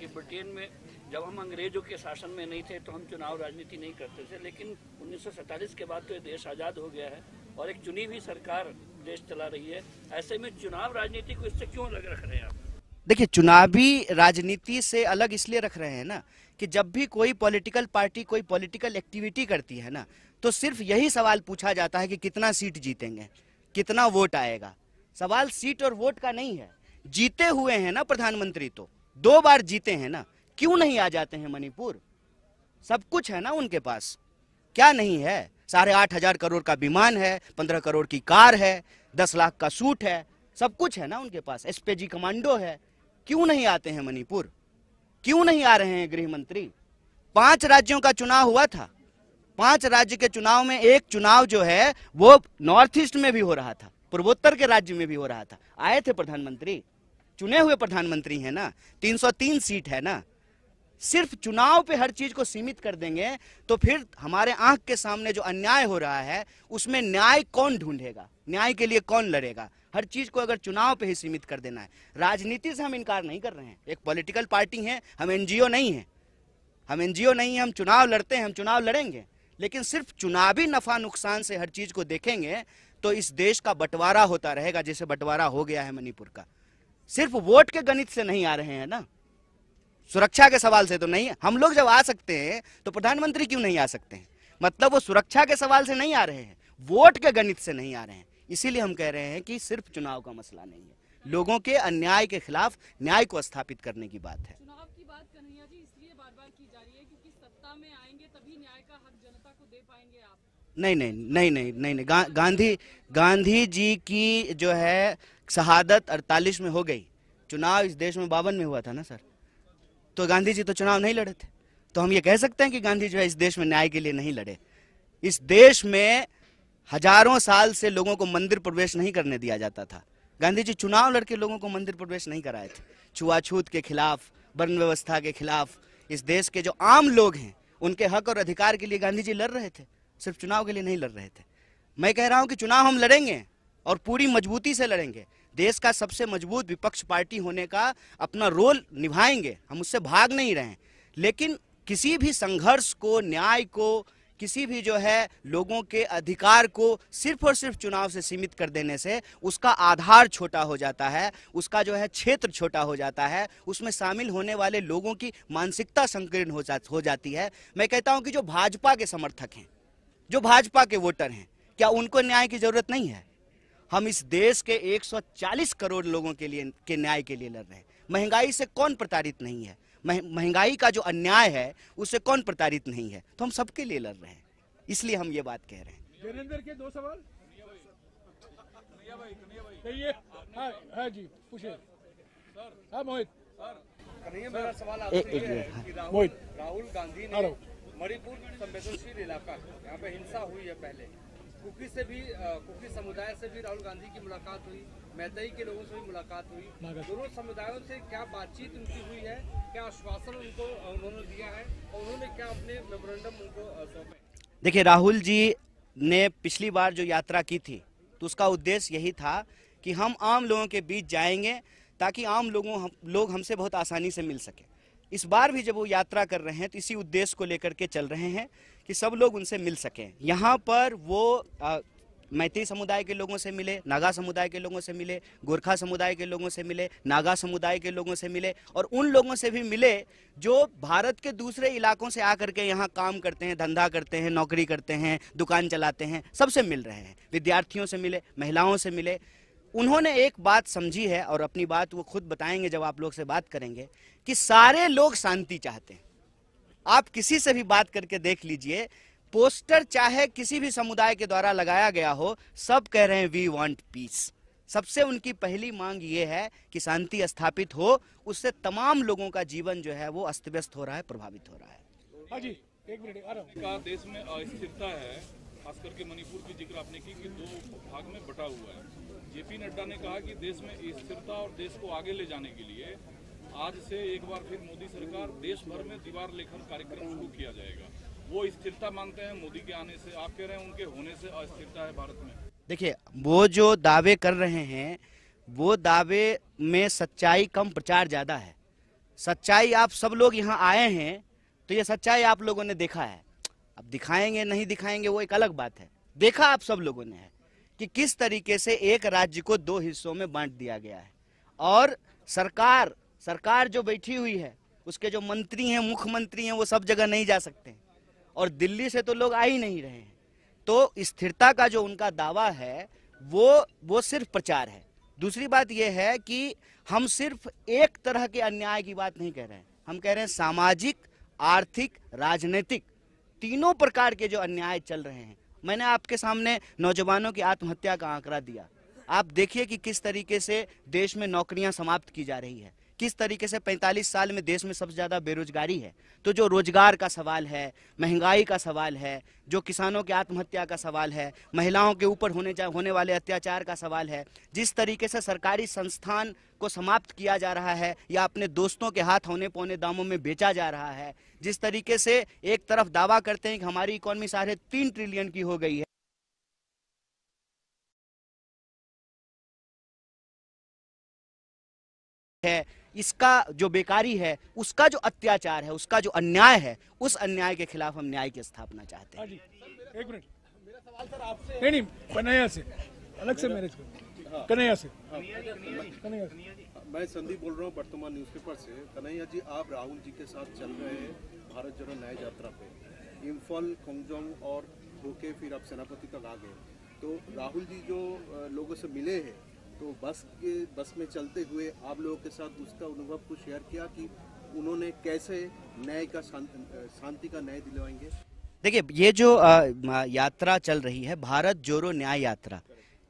कि ब्रिटेन में जब हम अंग्रेजों के शासन में नहीं थे तो हम चुनाव राजनीति नहीं करते थे, लेकिन 1947 के बाद तो ये देश आज़ाद हो गया है और एक चुनी हुई सरकार देश चला रही है। ऐसे में चुनाव राजनीति को इससे क्यों अलग रख रहे हैं आप? देखिए, चुनावी राजनीति से अलग इसलिए रख रहे हैं ना कि जब भी कोई पॉलिटिकल पार्टी कोई पॉलिटिकल एक्टिविटी करती है ना, तो सिर्फ यही सवाल पूछा जाता है कि कितना सीट जीतेंगे, कितना वोट आएगा। सवाल सीट और वोट का नहीं है। जीते हुए हैं ना प्रधानमंत्री, तो 2 बार जीते हैं ना, क्यों नहीं आ जाते हैं मणिपुर? सब कुछ है ना उनके पास, क्या नहीं है? 8,500 करोड़ का विमान है, 15 करोड़ की कार है, 10 लाख का सूट है, सब कुछ है ना उनके पास। एसपीजी कमांडो है, क्यों नहीं आते हैं मणिपुर? क्यों नहीं आ रहे हैं गृह मंत्री? 5 राज्यों का चुनाव हुआ था, 5 राज्य के चुनाव में एक चुनाव जो है वो नॉर्थ ईस्ट में भी हो रहा था, पूर्वोत्तर के राज्य में भी हो रहा था। आए थे प्रधानमंत्री, चुने हुए प्रधानमंत्री है ना, 303 सीट है ना। सिर्फ चुनाव पे हर चीज को सीमित कर देंगे तो फिर हमारे आंख के सामने जो अन्याय हो रहा है उसमें न्याय कौन ढूंढेगा? न्याय के लिए कौन लड़ेगा? हर चीज को अगर चुनाव पे ही सीमित कर देना है। राजनीति से हम इनकार नहीं कर रहे हैं, एक पॉलिटिकल पार्टी है, हम एनजीओ नहीं है, हम एनजीओ नहीं है, हम चुनाव लड़ते हैं, हम चुनाव लड़ेंगे, लेकिन सिर्फ चुनावी नफा नुकसान से हर चीज को देखेंगे तो इस देश का बंटवारा होता रहेगा, जैसे बंटवारा हो गया है मणिपुर का। सिर्फ वोट के गणित से नहीं आ रहे हैं ना, सुरक्षा के सवाल से तो नहीं है। हम लोग जब आ सकते हैं तो प्रधानमंत्री क्यों नहीं आ सकते हैं? मतलब वो सुरक्षा के सवाल से नहीं आ रहे हैं, वोट के गणित से नहीं आ रहे हैं। इसीलिए हम कह रहे हैं कि सिर्फ चुनाव का मसला नहीं है, लोगों के अन्याय के खिलाफ न्याय को स्थापित करने की बात है। चुनाव की बात कन्हैया जी इसलिए बार-बार की जा रही है क्योंकि सत्ता में आएंगे तभी न्याय का हक जनता को दे पाएंगे आप। नहीं, गांधी जी की जो है शहादत 48 में हो गई, चुनाव इस देश में 52 में हुआ था ना सर। तो गांधी जी तो चुनाव नहीं लड़े थे, तो हम ये कह सकते हैं कि गांधी जो है इस देश में न्याय के लिए नहीं लड़े। इस देश में हजारों साल से लोगों को मंदिर प्रवेश नहीं करने दिया जाता था, गांधी जी चुनाव लड़के लोगों को मंदिर प्रवेश नहीं कराए थे। छुआछूत के खिलाफ, वर्ण व्यवस्था के खिलाफ, इस देश के जो आम लोग हैं उनके हक और अधिकार के लिए गांधी जी लड़ रहे थे, सिर्फ चुनाव के लिए नहीं लड़ रहे थे। मैं कह रहा हूं कि चुनाव हम लड़ेंगे और पूरी मजबूती से लड़ेंगे। देश का सबसे मजबूत विपक्ष पार्टी होने का अपना रोल निभाएंगे, हम उससे भाग नहीं रहे हैं, लेकिन किसी भी संघर्ष को, न्याय को, किसी भी जो है लोगों के अधिकार को सिर्फ और सिर्फ चुनाव से सीमित कर देने से उसका आधार छोटा हो जाता है, उसका जो है क्षेत्र छोटा हो जाता है, उसमें शामिल होने वाले लोगों की मानसिकता संकीर्ण हो जाती है। मैं कहता हूं कि जो भाजपा के समर्थक हैं, जो भाजपा के वोटर हैं, क्या उनको न्याय की जरूरत नहीं है? हम इस देश के 140 करोड़ लोगों के लिए के न्याय के लिए लड़ रहे हैं। महंगाई से कौन प्रताड़ित नहीं है? महंगाई का जो अन्याय है उससे कौन प्रताड़ित नहीं है? तो हम सबके लिए लड़ रहे हैं, इसलिए हम ये बात कह रहे हैं। वीरेंद्र के 2 सवाल। हाँ जी, पूछिए। हाँ मोहित। कन्हैया, मेरा सवाल आपसे है कि राहुल गांधी ने मणिपुर संवेदनशील इलाका, यहाँ पे हिंसा हुई है, पहले कुकी समुदाय से भी राहुल गांधी की मुलाकात हुई, मैतेई के लोगों से भी मुलाकात हुई, दोनों समुदायों से क्या बातचीत उनकी हुई है, क्या आश्वासन उनको उन्होंने दिया है और उन्होंने क्या अपने मेमोरेंडम उनको सौंपे? देखिए, राहुल जी ने पिछली बार जो यात्रा की थी तो उसका उद्देश्य यही था कि हम आम लोगों के बीच जाएंगे ताकि आम लोग हमसे बहुत आसानी से मिल सके। इस बार भी जब वो यात्रा कर रहे हैं तो इसी उद्देश्य को लेकर के चल रहे हैं कि सब लोग उनसे मिल सकें। यहाँ पर वो मैतेई समुदाय के लोगों से मिले, नागा समुदाय के लोगों से मिले, गोरखा समुदाय के लोगों से मिले, नागा समुदाय के लोगों से मिले और उन लोगों से भी मिले जो भारत के दूसरे इलाकों से आकर के यहाँ काम करते हैं, धंधा करते हैं, नौकरी करते हैं, दुकान चलाते हैं, सबसे मिल रहे हैं। विद्यार्थियों से मिले, महिलाओं से मिले। उन्होंने एक बात समझी है और अपनी बात वो खुद बताएंगे जब आप लोग से बात करेंगे कि सारे लोग शांति चाहते हैं। आप किसी से भी बात करके देख लीजिए, पोस्टर चाहे किसी भी समुदाय के द्वारा लगाया गया हो, सब कह रहे हैं वी वांट पीस। सबसे उनकी पहली मांग ये है कि शांति स्थापित हो, उससे तमाम लोगों का जीवन जो है वो अस्त व्यस्त हो रहा है, प्रभावित हो रहा है। हाँ जी, एक मिनट आ रहा हूं। देश में अस्थिरता है, खास करके मणिपुर की जिक्र आपने की कि 2 भाग में बटा हुआ है। जेपी नड्डा ने कहा कि देश में स्थिरता और देश को आगे ले जाने के लिए आज से एक बार फिर मोदी सरकार देश भर में दीवार लेखन कार्यक्रम शुरू किया जाएगा। वो स्थिरता मानते हैं मोदी के आने से, आप कह रहे हैं उनके होने से अस्थिरता है भारत में। देखिए, वो जो दावे कर रहे हैं वो दावे में सच्चाई कम, प्रचार ज्यादा है। सच्चाई आप सब लोग यहाँ आए हैं तो ये सच्चाई आप लोगों ने देखा है। अब दिखाएंगे नहीं दिखाएंगे वो एक अलग बात है। देखा आप सब लोगों ने है कि किस तरीके से एक राज्य को 2 हिस्सों में बांट दिया गया है और सरकार जो बैठी हुई है उसके जो मंत्री हैं, मुख्यमंत्री हैं, वो सब जगह नहीं जा सकते और दिल्ली से तो लोग आ ही नहीं रहे हैं। तो स्थिरता का जो उनका दावा है वो सिर्फ प्रचार है। दूसरी बात यह है कि हम सिर्फ एक तरह के अन्याय की बात नहीं कह रहे हैं, हम कह रहे हैं सामाजिक, आर्थिक, राजनीतिक तीनों प्रकार के जो अन्याय चल रहे हैं। मैंने आपके सामने नौजवानों की आत्महत्या का आंकड़ा दिया। आप देखिए कि किस तरीके से देश में नौकरियां समाप्त की जा रही है, किस तरीके से 45 साल में देश में सबसे ज्यादा बेरोजगारी है। तो जो रोजगार का सवाल है, महंगाई का सवाल है, जो किसानों की आत्महत्या का सवाल है, महिलाओं के ऊपर होने वाले अत्याचार का सवाल है, जिस तरीके से सरकारी संस्थान को समाप्त किया जा रहा है या अपने दोस्तों के हाथ होने पौने दामों में बेचा जा रहा है, जिस तरीके से एक तरफ दावा करते हैं कि हमारी इकोनॉमी 3.5 ट्रिलियन की हो गई है, इसका जो बेकारी है, उसका जो अत्याचार है, उसका जो अन्याय है, उस अन्याय के खिलाफ हम न्याय की स्थापना चाहते हैं। एक मिनट, मेरा सवाल सर आपसे नहीं, कन्हैया से अलग से मैनेज करो। कन्हैया से मैं संदीप बोल रहा हूँ वर्तमान न्यूज़पेपर से। कन्हैया जी, आप राहुल जी के साथ चल रहे हैं भारत जोड़ो न्याय यात्रा पे, इम्फाल, खोंगजोंग और होके फिर आप सेनापति तक आ गए। तो राहुल जी जो लोगों से मिले हैं, तो बस में चलते हुए आप लोगों के साथ उसका अनुभव कुछ शेयर किया कि उन्होंने कैसे न्याय का शांति का न्याय दिलवाएंगे। देखिए, ये जो यात्रा चल रही है भारत जोड़ो न्याय यात्रा,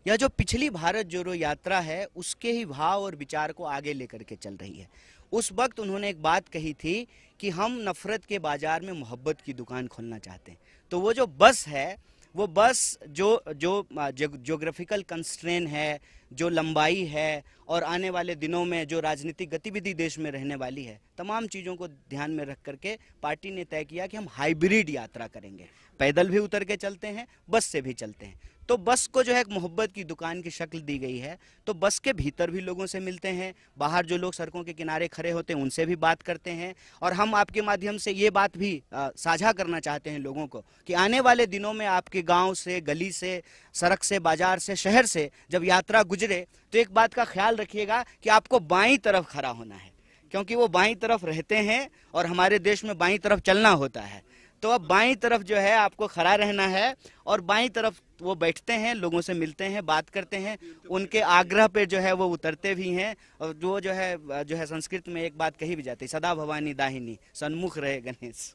यह जो पिछली भारत जोड़ो यात्रा है उसके ही भाव और विचार को आगे लेकर के चल रही है। उस वक्त उन्होंने एक बात कही थी कि हम नफरत के बाजार में मोहब्बत की दुकान खोलना चाहते हैं। तो वो जो बस है, वो बस जो ज्योग्राफिकल कंस्ट्रेन है, जो लंबाई है और आने वाले दिनों में जो राजनीतिक गतिविधि देश में रहने वाली है, तमाम चीज़ों को ध्यान में रख करके पार्टी ने तय किया कि हम हाइब्रिड यात्रा करेंगे। पैदल भी उतर के चलते हैं, बस से भी चलते हैं। तो बस को जो है एक मोहब्बत की दुकान की शक्ल दी गई है। तो बस के भीतर भी लोगों से मिलते हैं, बाहर जो लोग सड़कों के किनारे खड़े होते हैं उनसे भी बात करते हैं। और हम आपके माध्यम से ये बात भी साझा करना चाहते हैं लोगों को कि आने वाले दिनों में आपके गांव से, गली से, सड़क से, बाजार से, शहर से जब यात्रा गुजरे तो एक बात का ख्याल रखिएगा कि आपको बाईं तरफ खड़ा होना है, क्योंकि वो बाईं तरफ रहते हैं और हमारे देश में बाईं तरफ चलना होता है। तो अब बाईं तरफ जो है आपको खड़ा रहना है और बाईं तरफ वो बैठते हैं, लोगों से मिलते हैं, बात करते हैं, उनके आग्रह पे जो है वो उतरते भी हैं। और वो जो है संस्कृत में एक बात कही भी जाती है, सदा भवानी दाहिनी सन्मुख रहे गणेश।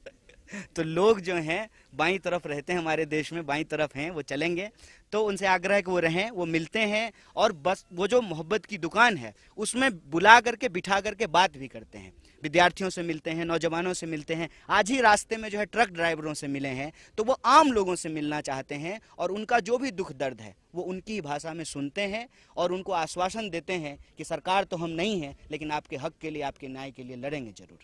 तो लोग जो हैं बाईं तरफ रहते हैं, हमारे देश में बाईं तरफ हैं, वो चलेंगे। तो उनसे आग्रह है कि वो रहें, वो मिलते हैं और बस वो जो मोहब्बत की दुकान है उसमें बुला करके बिठा करके बात भी करते हैं। विद्यार्थियों से मिलते हैं, नौजवानों से मिलते हैं। आज ही रास्ते में जो है ट्रक ड्राइवरों से मिले हैं। तो वो आम लोगों से मिलना चाहते हैं और उनका जो भी दुख दर्द है वो उनकी भाषा में सुनते हैं और उनको आश्वासन देते हैं कि सरकार तो हम नहीं है, लेकिन आपके हक के लिए, आपके न्याय के लिए लड़ेंगे जरूर।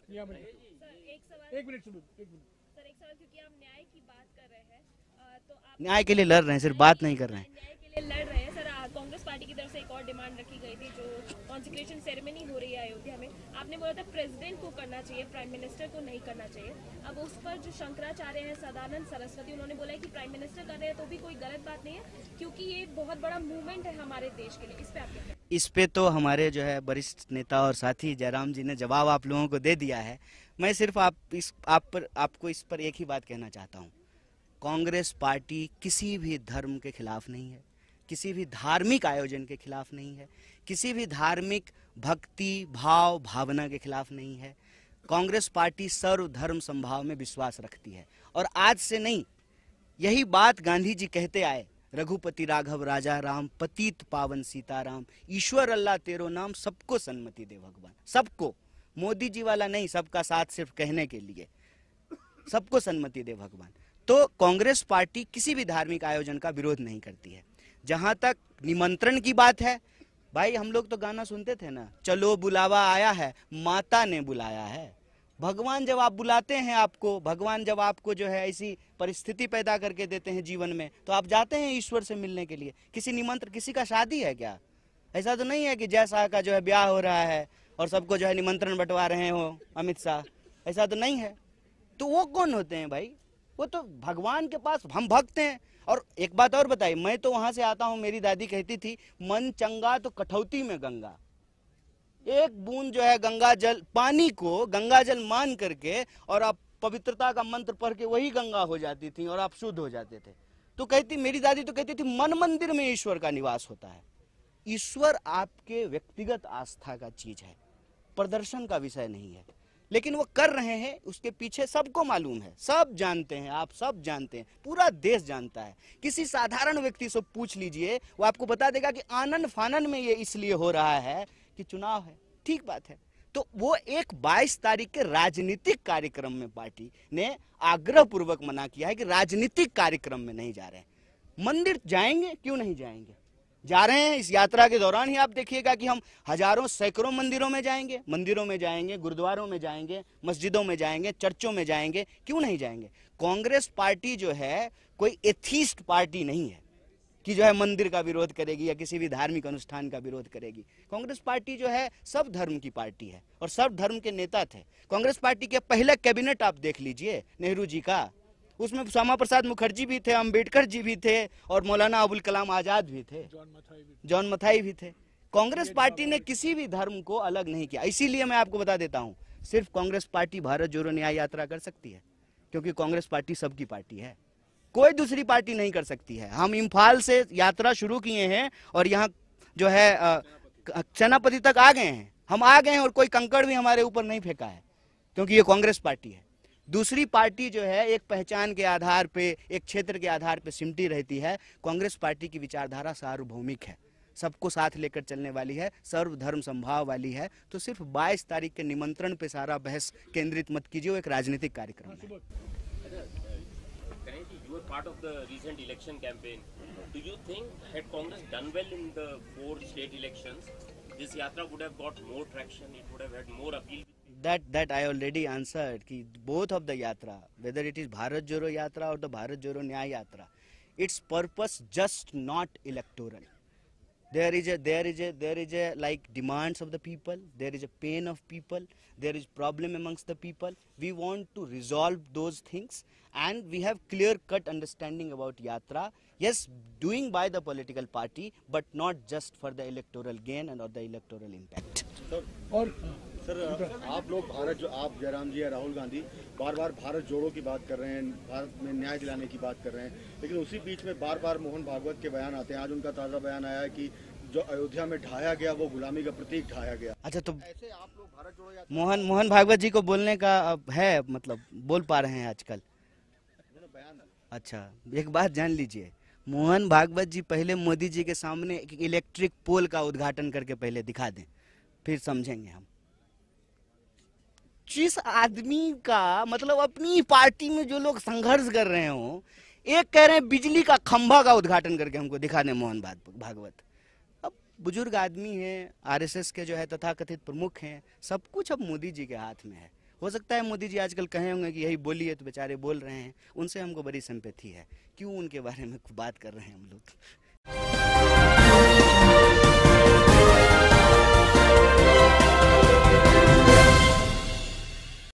एक मिनट सुनो, सर एक सवाल, क्योंकि आप न्याय की बात कर रहे हैं तो आप न्याय के लिए लड़ रहे हैं, सिर्फ बात नहीं कर रहे हैं। न्याय के लिए लड़ रहे हैं सर। कांग्रेस पार्टी की तरफ से एक और डिमांड रखी गई थी, जो कॉन्सिक्रेशन सेरेमनी हो रही है अयोध्या में, आपने बोला था प्रेसिडेंट को करना चाहिए, प्राइम मिनिस्टर को नहीं करना चाहिए। अब उस पर जो शंकराचार्य हैं, सदानंद सरस्वती, उन्होंने बोला है कि प्राइम मिनिस्टर कर रहे हैं तो भी कोई गलत बात नहीं है, क्योंकि ये एक बहुत बड़ा मूवमेंट है हमारे देश के लिए। इस पे आप क्या कहते हैं? इस पे तो हमारे जो है वरिष्ठ नेता और साथी जयराम जी ने जवाब आप लोगों को दे दिया है। मैं सिर्फ आपको इस पर एक ही बात कहना चाहता हूँ, कांग्रेस पार्टी किसी भी धर्म के खिलाफ नहीं है, किसी भी धार्मिक आयोजन के खिलाफ नहीं है, किसी भी धार्मिक भक्ति भाव भावना के खिलाफ नहीं है। कांग्रेस पार्टी सर्वधर्म समभाव में विश्वास रखती है और आज से नहीं, यही बात गांधी जी कहते आए, रघुपति राघव राजा राम, पतित पावन सीताराम, ईश्वर अल्लाह तेरो नाम, सबको सन्मति दे भगवान। सबको, मोदी जी वाला नहीं, सबका साथ सिर्फ कहने के लिए, सबको सन्मति दे भगवान। तो कांग्रेस पार्टी किसी भी धार्मिक आयोजन का विरोध नहीं करती है। जहां तक निमंत्रण की बात है, भाई हम लोग तो गाना सुनते थे ना, चलो बुलावा आया है, माता ने बुलाया है। भगवान जब आप बुलाते हैं आपको, भगवान जब आपको जो है ऐसी परिस्थिति पैदा करके देते हैं जीवन में, तो आप जाते हैं ईश्वर से मिलने के लिए। किसी निमंत्रण, किसी का शादी है क्या? ऐसा तो नहीं है कि जय शाह का जो है ब्याह हो रहा है और सबको जो है निमंत्रण बंटवा रहे हो अमित शाह, ऐसा तो नहीं है। तो वो कौन होते हैं भाई? वो तो भगवान के पास हम भक्त हैं। और एक बात और बताइए, मैं तो वहां से आता हूं, मेरी दादी कहती थी मन चंगा तो कठौती में गंगा। एक बूंद जो है गंगा जल, पानी को गंगा जल मान करके और आप पवित्रता का मंत्र पढ़ के वही गंगा हो जाती थी और आप शुद्ध हो जाते थे। तो कहती, मेरी दादी तो कहती थी मन मंदिर में ईश्वर का निवास होता है। ईश्वर आपके व्यक्तिगत आस्था का चीज है, प्रदर्शन का विषय नहीं है। लेकिन वो कर रहे हैं, उसके पीछे सबको मालूम है, सब जानते हैं, आप सब जानते हैं, पूरा देश जानता है। किसी साधारण व्यक्ति से पूछ लीजिए, वो आपको बता देगा कि आनन फानन में ये इसलिए हो रहा है कि चुनाव है। ठीक बात है। तो वो एक 22 तारीख के राजनीतिक कार्यक्रम में पार्टी ने आग्रह पूर्वक मना किया है कि राजनीतिक कार्यक्रम में नहीं जा रहे हैं। मंदिर जाएंगे, क्यों नहीं जाएंगे, जा रहे हैं। इस यात्रा के दौरान ही आप देखिएगा कि हम हजारों सैकड़ों मंदिरों में जाएंगे, गुरुद्वारों में जाएंगे, मस्जिदों में जाएंगे, चर्चों में जाएंगे, क्यों नहीं जाएंगे। कांग्रेस पार्टी जो है कोई एथीस्ट पार्टी नहीं है कि जो है मंदिर का विरोध करेगी या किसी भी धार्मिक अनुष्ठान का विरोध करेगी। कांग्रेस पार्टी जो है सब धर्म की पार्टी है और सब धर्म के नेता थे। कांग्रेस पार्टी के पहले कैबिनेट आप देख लीजिए नेहरू जी का, उसमें श्यामा प्रसाद मुखर्जी भी थे, अंबेडकर जी भी थे और मौलाना अबुल कलाम आजाद भी थे, जॉन मथाई भी थे। कांग्रेस पार्टी ने किसी भी धर्म को अलग नहीं किया। इसीलिए मैं आपको बता देता हूं, सिर्फ कांग्रेस पार्टी भारत जोड़ो न्याय यात्रा कर सकती है, क्योंकि कांग्रेस पार्टी सबकी पार्टी है, कोई दूसरी पार्टी नहीं कर सकती है। हम इम्फाल से यात्रा शुरू किए हैं और यहाँ जो है सेनापति तक आ गए हैं, हम आ गए हैं और कोई कंकड़ भी हमारे ऊपर नहीं फेंका है, क्योंकि ये कांग्रेस पार्टी है। दूसरी पार्टी जो है एक पहचान के आधार पे, एक क्षेत्र के आधार पे सिमटी रहती है। कांग्रेस पार्टी की विचारधारा सार्वभौमिक है, सबको साथ लेकर चलने वाली है, सर्वधर्म संभाव वाली है। तो सिर्फ 22 तारीख के निमंत्रण पे सारा बहस केंद्रित मत कीजिए, वो एक राजनीतिक कार्यक्रम है। You were part of the recent election campaign. Do you think had Congress done well in the 4 state elections, this yatra would have got more traction? It would have had more appeal. That I already answered कि both of the yatra, whether it is Bharat Jodo Yatra or the Bharat Jodo Nyay Yatra, its purpose just not electoral. There is a like demands of the people, there is a pain of people, there is problem amongst the people. We want to resolve those things, and we have clear cut understanding about yatra. Yes, doing by the political party, but not just for the electoral gain and or the electoral impact. और sir आप लोग आप जयराम जी या राहुल गांधी बार बार भारत जोड़ो की बात कर रहे हैं, भारत में न्याय दिलाने की बात कर रहे हैं, लेकिन उसी बीच में बार बार मोहन भागवत के बयान आते हैं। आज उनका ताज़ा बयान आया है कि जो अयोध्या में ढाया गया वो गुलामी का प्रतीक ढाया गया। अच्छा, तो ऐसे आप लोग भारत जोड़ो या मोहन भागवत जी को बोलने का है, मतलब बोल पा रहे हैं आजकल। अच्छा, एक बात जान लीजिए, मोहन भागवत जी पहले मोदी जी के सामने एक इलेक्ट्रिक पोल का उद्घाटन करके पहले दिखा दें, फिर समझेंगे हम। जिस आदमी का मतलब अपनी पार्टी में जो लोग संघर्ष कर रहे हो, एक कह रहे हैं बिजली का खंभा का उद्घाटन करके हमको दिखा दें मोहन भागवत। अब बुजुर्ग आदमी हैं, आरएसएस के जो है तथाकथित प्रमुख हैं, सब कुछ अब मोदी जी के हाथ में है। हो सकता है मोदी जी आजकल कहे होंगे कि यही बोलिए, तो बेचारे बोल रहे हैं, उनसे हमको बड़ी सिंपैथी है। क्यों उनके बारे में बात कर रहे हैं हम लोग।